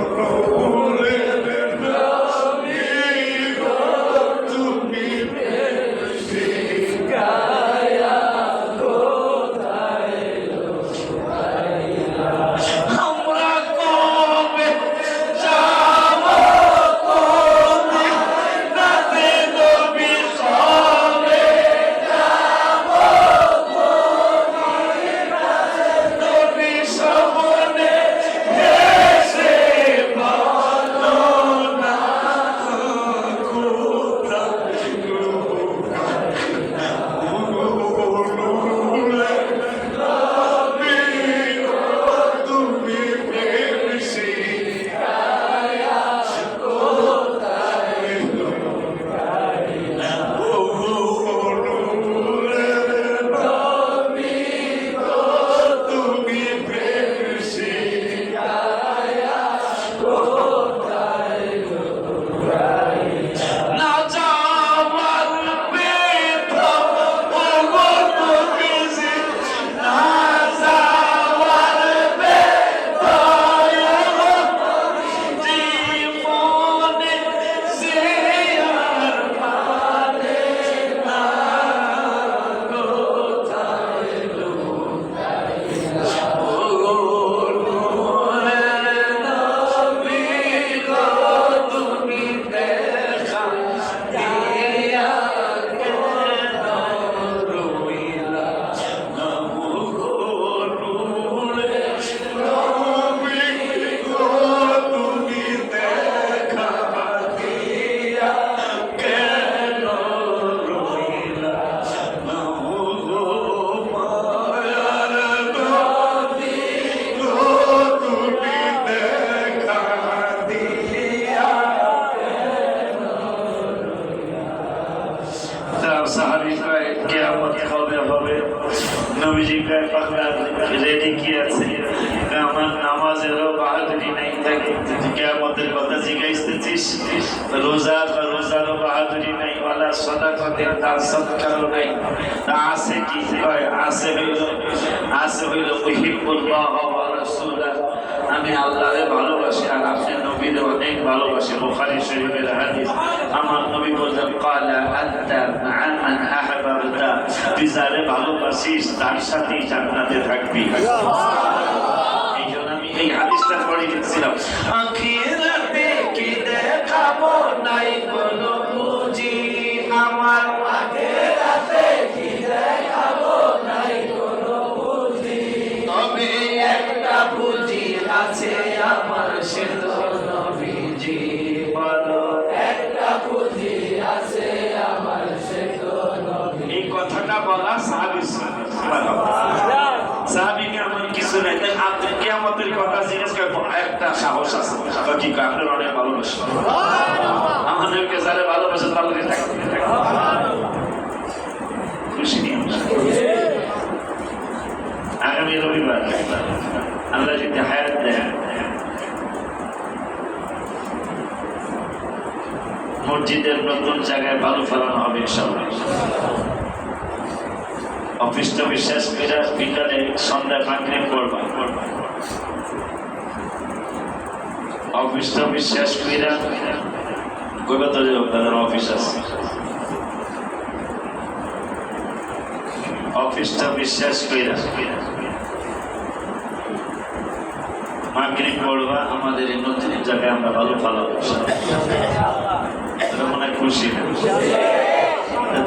নূরের নবী গো তুমি সাহাবী কয় কিয়ামত কবে হবে? নবীজি কয় পাগলা রেডি কি আছে? আমার নামাজেরও বাহাদুরি নাই থাকে, কিয়ামতের কথা জিজ্ঞাসতেছিস? রোজারও বাহাদুরি নাই, ওয়ালা সাদাকাতের দান সদকারও নাই, তা আছে কি? কয় আছে হইল মুহিব্বুল্লাহ ওয়া রাসূলুহ, আমি আল্লাহরে ভালোবাসি আর আপনি নবীরে অনেক ভালোবাসি। বুখারী শরীফের হাদিস। আমার নবী বলেন ক্বালা আনতা মা মান আহবাবতা, তুই যারে ভালোবাসিস তার সাথেই জান্নাতে থাকবি। এইজন্য আমি এই হাদিসটা পড়ে গেছিলাম। আখিরাতে কি দেখাবো নাই কোনো পুঁজি, আমার আখিরাতে কি দেখাবো নাই কোনো পুঁজি, তবে একটা পুঁজি আছে আমার, সে তো নবীজি। বলো একটা পুঁজি আছে আমার, সে তো নবী। এই কথাটা বলা সাহাবী, সাহাবীকে আমার কিছু নাই, তাই আপনি কিয়ামতের কথা জিজ্ঞেস করে একটা সাহস আছে কি? আপনার অনেক ভালোবাসে, আমাদেরকে যারা ভালোবাসে তাদেরকে খুশি নিয়ে আগামী রবিবার আল্লাহ যদি হায়াত দেয়, মসজিদের নতুন জায়গায় বালু ফেলানো হবে ইনশাআল্লাহ। অফিসটা বিশ্বাস করে বিকালে সন্ধ্যা মাগরিব করবা, অফিসটা বিশ্বাস করে কইবা তো যে আপনাদের অফিস আছে, অফিসটা বিশ্বাস করে মাগরিব পড়বা, আমাদের এই নতুন জায়গায় আমরা ভালো ফালাবো। এটা মনে হয় খুশি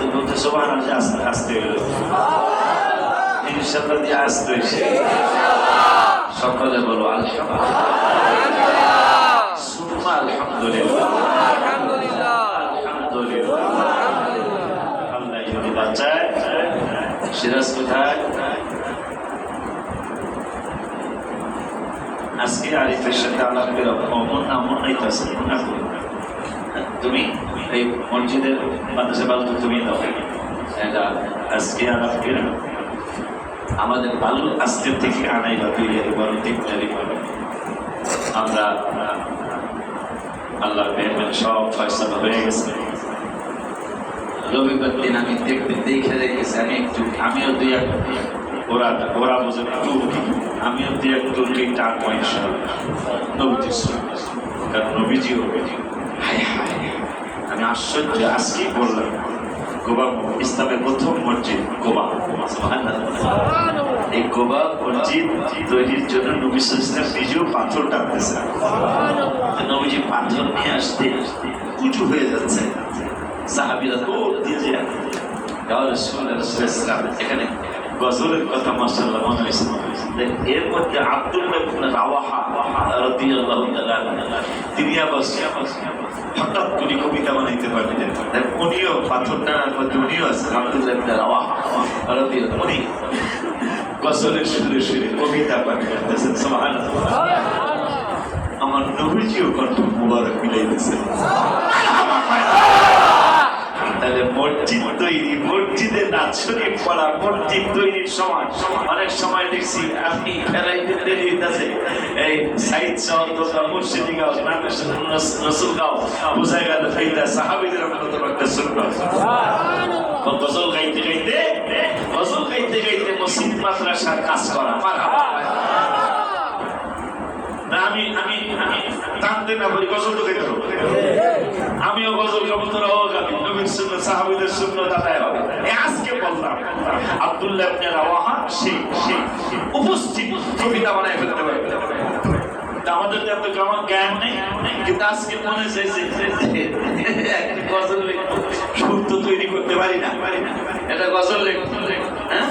তো বলতে সবাই আসতে হইল, ইনশাআল্লাহ দিয়ে আসতে হয়েছে। সকলে বলো আলহামদুলিল্লাহ, আলহামদুলিল্লাহ, আলহামদুলিল্লাহ। আল্লাহ যদি বাঁচায়। সিরাজ কোথায়? আজকে আরিফের সাথে আলাপ করে অমন আমন নাইতেছে, তুমি এই মসজিদের মাদ্রাসা বালু তুমি দাও, এটা আজকে আলাপ করে আমাদের বালু আজকের থেকে আনাই বা তৈরি বালু তিনটারি বালু আমরা আল্লাহ মেহরবানি সব ফয়সালা হয়ে গেছে। রবিবার দিন আমি দেখে রেখেছি, আমিও দুই এক ওরা বোঝে আমিও দুই এক তুর্কি টানবো ইনশাআল্লাহ নবীজির সুন্নাহ, কারণ নবীজিও হায় হায় আমি আশ্চর্য। আজকেই বললাম গোবা ইসলামের প্রথম মসজিদ গোবা, এই গোবা মসজিদ তৈরির জন্য নবী সাল্লাল্লাহু আলাইহি ওয়াসাল্লাম নিজেও পাথর টানতেছে। নবীজি পাথর নিয়ে আসতে উঁচু হয়ে যাচ্ছে, সাহাবীরা দৌড় দিয়ে যায় এখানে গজলের কথা মাশাআল্লাহ মনে হয়েছে। এর মধ্যে আব্দুল্লাহ ইবনে রাওয়াহা রাদিয়াল্লাহু তাআলা তিনি আবার হঠাৎ করে কবিতা বানাইতে পারলেন, উনিও পাথর টানার মধ্যে উনিও আছে। আব্দুল্লাহ ইবনে রাওয়াহা রাদিয়াল্লাহু উনি গজলের সুরে সুরে কবিতা পাঠ করতেছেন। সুবহানাল্লাহ, আমার নবীজিও কণ্ঠ মুবারক মিলাইতেছেন। তাহলে মসজিদ তৈরি, মসজিদে নাচ শরীফ পড়া, মসজিদ তৈরির সময় অনেক সময় দেখছি আপনি ফেরাইতে দেরি হইতেছে, এই সাইদ শহর মসজিদি গাও রসুল গাও বুঝাই গেল ফেইতা সাহাবীদের অন্যতম একটা সুন্নাত। গজল গাইতে গাইতে মসজিদ মাদ্রাসার কাজ করা মারহাবা। আমি আমি আমি টানতে না বলি গজল তো গাইতে হবে, আমিও গজল গাবো, তোরাও গাবি, নবীর সুন্নাত সাহাবীদের সুন্নাত আদায় হবে। আজকে বললাম আব্দুল্লাহ ইবনে রাওয়াহা সেই উপস্থিত কবিতা বানায় ফেলতে পারে। আমাদের তো এত জ্ঞান নেই, কিন্তু আজকে মনে চাইছে গজল সুর তো তৈরি করতে পারি না, এটা গজল লিখতে। হ্যাঁ,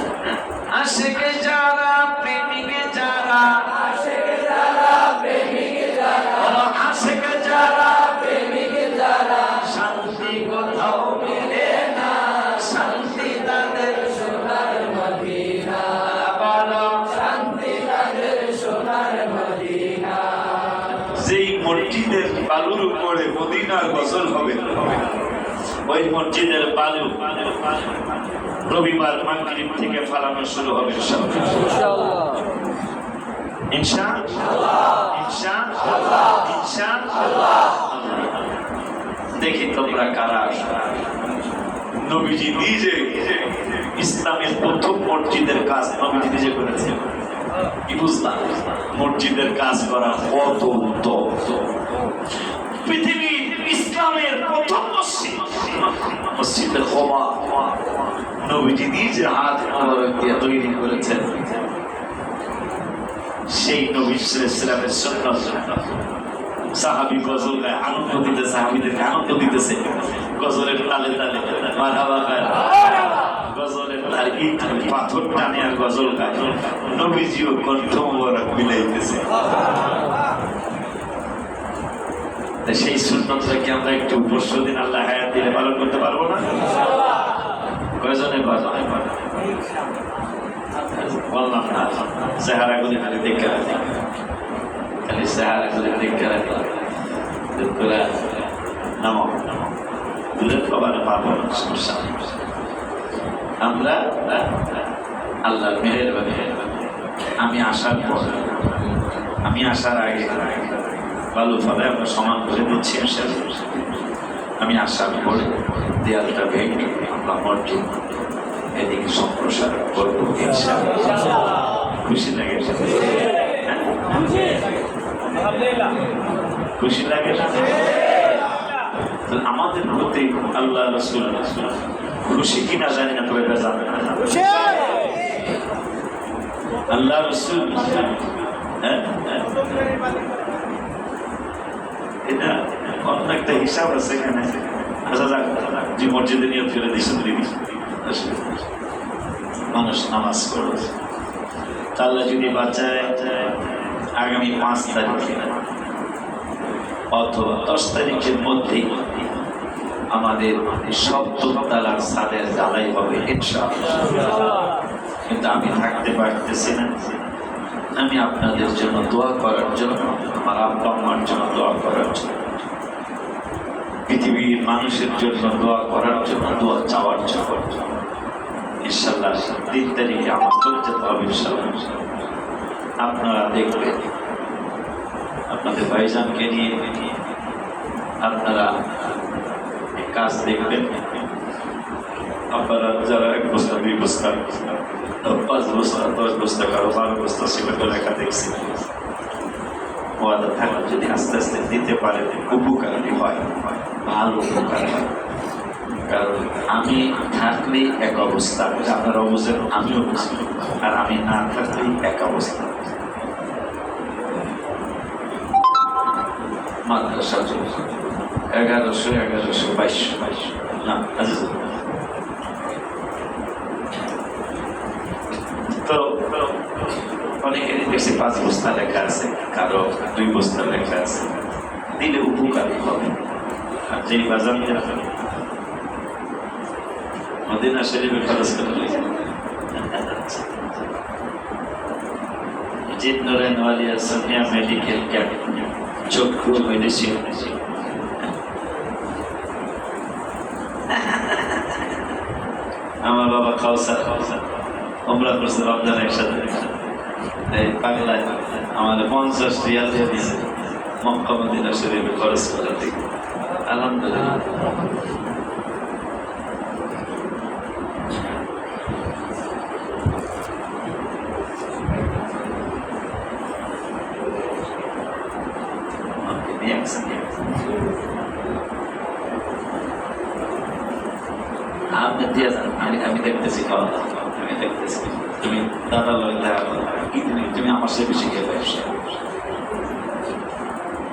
আশিকে যারা প্রেমিকে যারা, আশিকে যারা প্রেমিকে যারা, শান্তি কোথাও মিলে না, শান্তি তাদের সোনার মদিনা, বলো শান্তি তাদের সোনার মদিনা। যেই মসজিদের বালুর উপরে মদিনার গজল হবে, ওই মসজিদের বালু রবিবার মাগরিব থেকে ফালানো শুরু হবে ইনশাআল্লাহ। ইনশাআল্লাহ। দেখি তোমরা কারা। নবীজি নিজে ইসলামের প্রথম মসজিদের কাজ নবীজি নিজে করেছেন। কি বুঝলাম? মসজিদের কাজ করা কত উত্তম। পৃথিবীর ইসলামের প্রথম মসজিদের কুবা নবীজি নিজে হাত মোবারক দিয়ে তৈরি করেছেন। সেই নবী ইসলামের সুন্নাত সাহাবী গজল গায়, আনন্দ দিতে, সাহাবীদেরকে আনন্দ দিতেছে গজলের তালে তালে মারহাবা গায়, গজলের তালে ইট পাথর টানে আর গজল গায়। নবীজিও কণ্ঠ মোবারক মিলাইতেছে। সেই সুন্নতটাকে আমরা একটু পরশুদিন আল্লাহ হায়াত দিলে পালন করতে পারবো না? কয়জনে পারবো? বললাম না চেহারা গুলি খালি দেখে রাখি, খালি চেহারা গুলি দেখে রাখি। তোরা নামো দূরের খবর পাবো না, সমস্যা নেই। আমরা আল্লাহর মেহেরবানি, আমি আসার আগে বালু ফলে আমরা সমান করে দিচ্ছি। আমি আসার পরে দেয়ালটা ভেঙে আমরা মসজিদ এদিকে সম্প্রসার করবো। খুশি লাগে? খুশি লাগে? আমাদের প্রতি আল্লাহ রাসূল খুশি কিনা জানি না, তবে জানেন আল্লাহ রাসূল এটা অন্য একটা হিসাব আছে এখানে। আচ্ছা যাক, যে মসজিদে নিয়ে ফেলে দিয়েছেন মানুষ নামাজ পড়ে, তাহলে যদি বাচ্চায় আগামী 5 তারিখে অথবা 10 তারিখের মধ্যেই আমাদের 7ম তালার ছাদের ঢালাই হবে ইনশাআল্লাহ। কিন্তু আমি থাকতে পারতেছি না। আমি আপনাদের জন্য দোয়া করার জন্য, আমার আব্বা আম্মার জন্য দোয়া করার জন্য, পৃথিবীর মানুষের জন্য দোয়া করার জন্য, দোয়া চাওয়ার জন্য ইনশাআল্লাহ 3 তারিখে আমার চলে যেতে হবে ইনশাআল্লাহ। আপনারা দেখবেন, আপনাদের ভাইজানকে নিয়ে আপনারা কাজ দেখবেন। আপনারা যারা 1 বস্তা 2 বস্তা 5 বস্তা 10 বস্তা কারো 12 বস্তা সিমেন্টের লেখা দেখছি, ওয়াদা থাকলে যদি আস্তে আস্তে দিতে পারে উপকারী হয়, ভালো উপকার হয়। কারণ আমি থাকলেই এক অবস্থা, আপনারা বুঝেন, আমিও বুঝি। আর আমি না থাকলেই এক অবস্থা। মাদ্রাসা 1100 2200 না তো অনেকেরই দেখছি 5 বস্তা লেখা আছে, কারো 2 বস্তা লেখা আছে। দিলে উপকারী হবে। আর যেই বাজার মদিনা শরীফে খরচ করে জিন নূরান ওয়ালিয়া সামিয়া মেডিকেল ক্যাম্প, চক্ষু মেডিসিন, আমার বাবা কাউসার ওমরা করছে রমজান একসাথে। এই পাগলায় আমাদের 50 রিয়াল দিয়ে দিয়েছে মক্কা মদিনা শরীফে খরচ করে দিই। আলহামদুলিল্লাহ। আপনি দিয়ে যান, আমি দেখতেছি খাওয়া, আমি দেখতেছি। তুমি দাদা তুমি আমার সে বেশি খেয়ে ব্যবসা।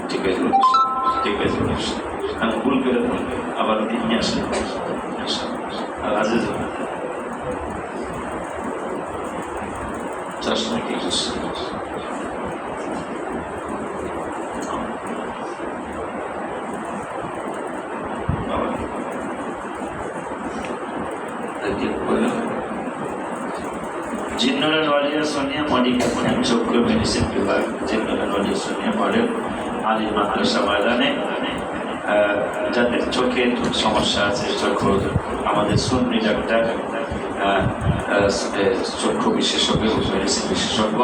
ঠিক আছে, ঠিক আছে, আমি ভুল করে আবার নিয়ে আসেন। আর আজে চাষ নাকি জিন নূরান ওয়ালিয়া সোনিয়া মেডিকেল ক্যাম্প, চক্ষু মেডিসিন বিভাগ, জিন নূরান ওয়ালিয়া সোনিয়া মডেল আলী মাদ্রাসা ময়দানে যাদের চোখের সমস্যা আছে, চক্ষু আমাদের সুন্নি ডাক্তার, চক্ষু বিশেষজ্ঞ, মেডিসিন বিশেষজ্ঞ,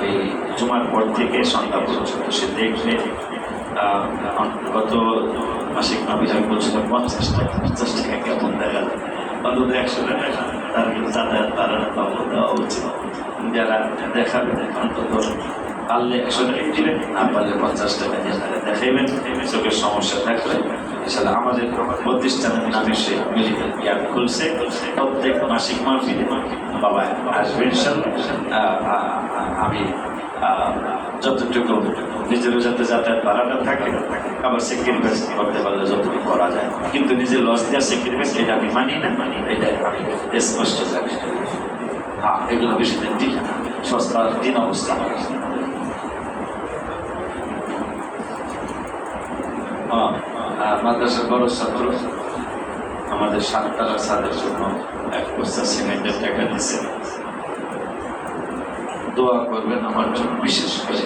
এই জুমার পর থেকে সন্ধ্যা পর্যন্ত সে দেখবে। গত মাসিক আমি বলছিলাম 50 টাকা কেমন দেখা যায়, অন্তত 100 টাকা তার যাতায়াত বাড়ানো দেওয়া উচিত। যারা দেখাবে অন্তত পারলে 100 টাকা দিবেন, না পারলে 50 টাকা দিয়ে তারা দেখাইবেন। চোখের সমস্যা থাকলে এছাড়া আমাদের প্রতিষ্ঠানের নামে সে মেডিকেল ক্যাম্প খুলছে। প্রত্যেক মাসিক মাহফিলে বাবা আসবেন। আমি যতটুকু নিজেরও যাতে যাতায়াত বাড়ানো থাকে, আবার স্যাক্রিফাইস করতে পারলে যতটুকু করা যায়, কিন্তু নিজের লস দেওয়ার স্যাক্রিফাইস এটা আমি মানি না, এটা আমি স্পষ্ট জানি। হ্যাঁ, এগুলো বেশি দিন ঠিক না, সস্তার দিন অবস্থা। মাদ্রাসার বড় ছাত্র আমাদের 7 তলা ছাদের জন্য 1 বস্তা সিমেন্টের টাকা দিচ্ছে। দোয়া করবেন আমার জন্য, বিশেষ করে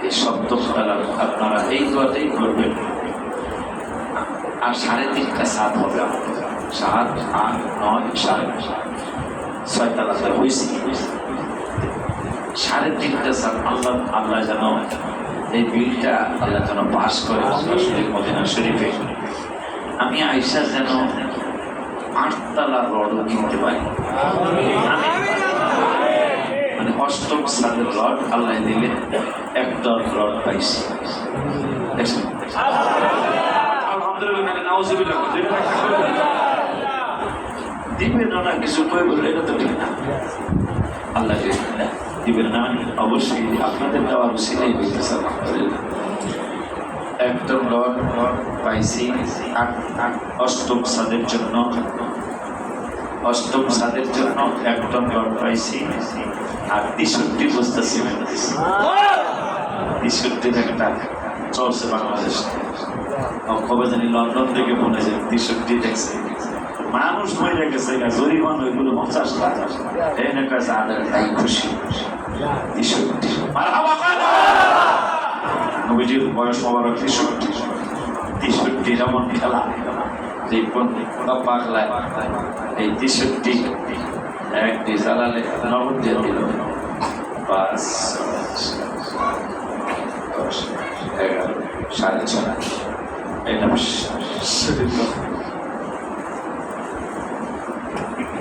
এই 7ম তলার আপনারা এই দোয়াটাই করবেন। আর 3.5টা ছাদ হবে আমাদের, 7, 8, 9, 6 তলাতে হয়েছে। 3.5টা ছাদ আল্লাহ যেন এই বিলটা আল্লাহ যেন পাস করে মদিনা শরীফে। আমি আয়েশা যেন 8 তলা রডও কিনতে পারি, মানে 8ম ছাদের রড আল্লাহ দিলে 1 টন রড পাইছি। দিবেন না কিছু কই বললে এটা তো ঠিক না। আল্লাহ দিবেন না অবশ্যই আপনাদের দেওয়ার উচিতই হইতেছে। আলহামদুলিল্লাহ 1 টন রড পাইছি 8ম ছাদের জন্য। 8ম ছাদের জন্য 1 টন রড পাইছি আর 63 বস্তা সিমেন্ট দিয়েছি। 63 একটা চলছে বাংলাদেশ। কবে জানি লন্ডন থেকে মনে হয় 63 দেখছে মানুষ মরে গেছে, জরিমান ওইগুলো 50 লাখ। এনে কাছে আদার তাই খুশি। 63 নবীজির বয়স মোবারক 63 যেমন খেলা এই পাগলায় এই 63 একটি জ্বালালে নগদ দিয়ে দিল 5, 10, 11, 6.5। এটা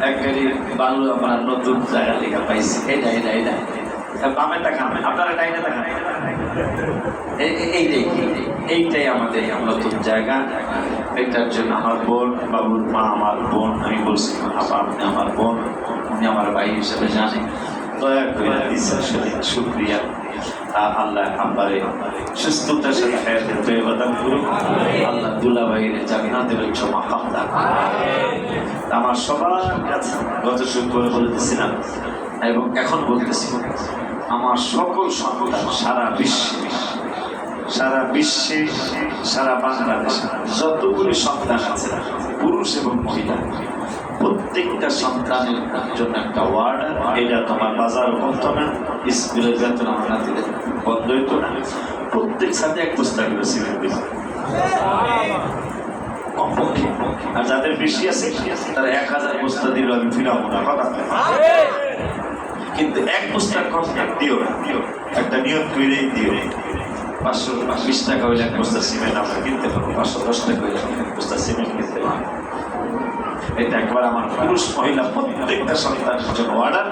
এক গাড়ি বালু আমরা নতুন জায়গা লেখা পাইছি। এটা বামে দেখান, আপনারা ডাইনে দেখান। এইটাই আমাদের নতুন জায়গা। এটার জন্য আমার বোন, বাবুর মা আমার বোন, আমি বলছি আপনি আমার বোন, উনি আমার ভাই হিসেবে জানেন, দয়া করে শুক্রিয়া। আল্লাহ আমারে সুস্থতার সাথে হায়াতের তৈবা দান করুন। আল্লাহ দুলাভাইয়ের জান্নাতের উচ্চ মাকাম দান। আমার সবার কাছে গত শুক্রবার বলতেছিলাম এবং এখন বলতেছি, আমার সকল সন্তান সারা বিশ্বে সারা বাংলাদেশে যতগুলি সন্তান আছে পুরুষ এবং মহিলা, প্রত্যেকটা সন্তানের জন্য একটা ওয়ার্ডার। এটা তোমার বাজার বন্ধ না, স্কুলের বেতন আমরা দিলে বন্ধ হইতো না। প্রত্যেক সাথে 1 বস্তা করে সিমেন্ট দিল কমপক্ষে। আর যাদের বেশি আছে তারা 1000 বস্তা দিল, আমি ফিরাবো না কথা। কিন্তু 1 বস্তার কম দিও না, একটা নিয়ম করেই দিও। 520 টাকা হইলে 1 বস্তা সিমেন্ট আমরা কিনতে পারবো, 510 টাকা হইলে 1 বস্তা সিমেন্ট কিনতে পারবো। এটা একবার আমার পুরুষ মহিলা প্রত্যেকটা সন্তানের জন্য অর্ডার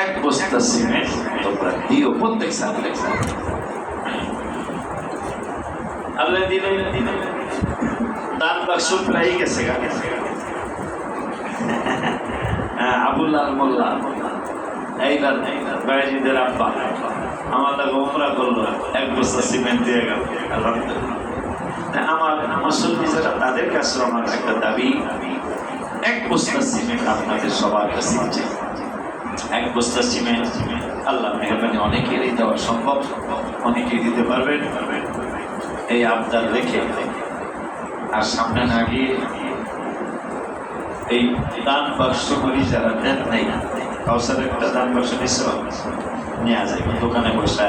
1 বস্তা সিমেন্ট তোমরা দিও প্রত্যেক সাথে। আল্লাহ দিলে দান বাক্স প্রায় গেছে। আবুল্লাহ মোল্লা এইবার বাইজিদের আব্বা আমার তাকে উমরা করলো, 1 বস্তা সিমেন্ট দিয়ে গেল। আমার মুসলমান যারা তাদের কাছে আমার একটা দাবি, 1 বস্তা সিমেন্ট আপনাদের সবার কাছে। 1 বস্তা সিমেন্ট আল্লাহ মেহরবানি অনেকেরই দেওয়া সম্ভব, অনেকেই দিতে পারবেন। এই আবদার রেখে আর সামনে না গিয়ে এই দান বাক্স করি যারা দেন নাই, কাউসার একটা দান বাক্স নিয়ে যায় দোকানে বসে